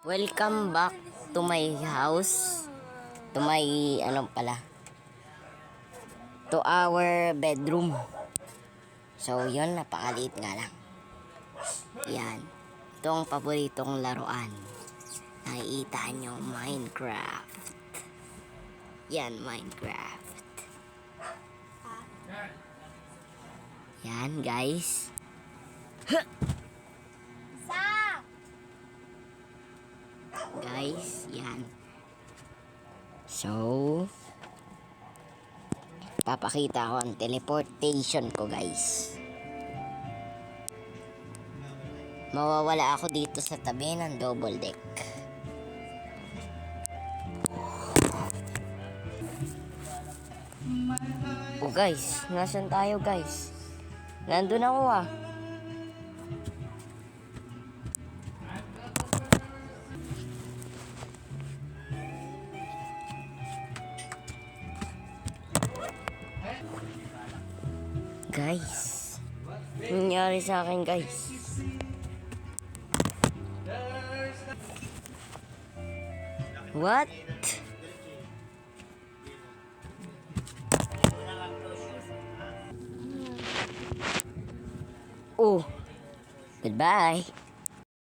Welcome back to my house. To my, to our bedroom. So, yun, napakaliit nga lang. Yan. Ito ang paboritong laruan. Nakikita nyo, Minecraft. Yan, Minecraft. Yan, guys. Guys, yan. So, papakita ko ang teleportation ko, guys. Mawawala ako dito sa tabi ng double deck. Oh guys, nasan tayo guys? Nandun ako ah. Guys, nangyari sa akin guys. What? Oh, goodbye.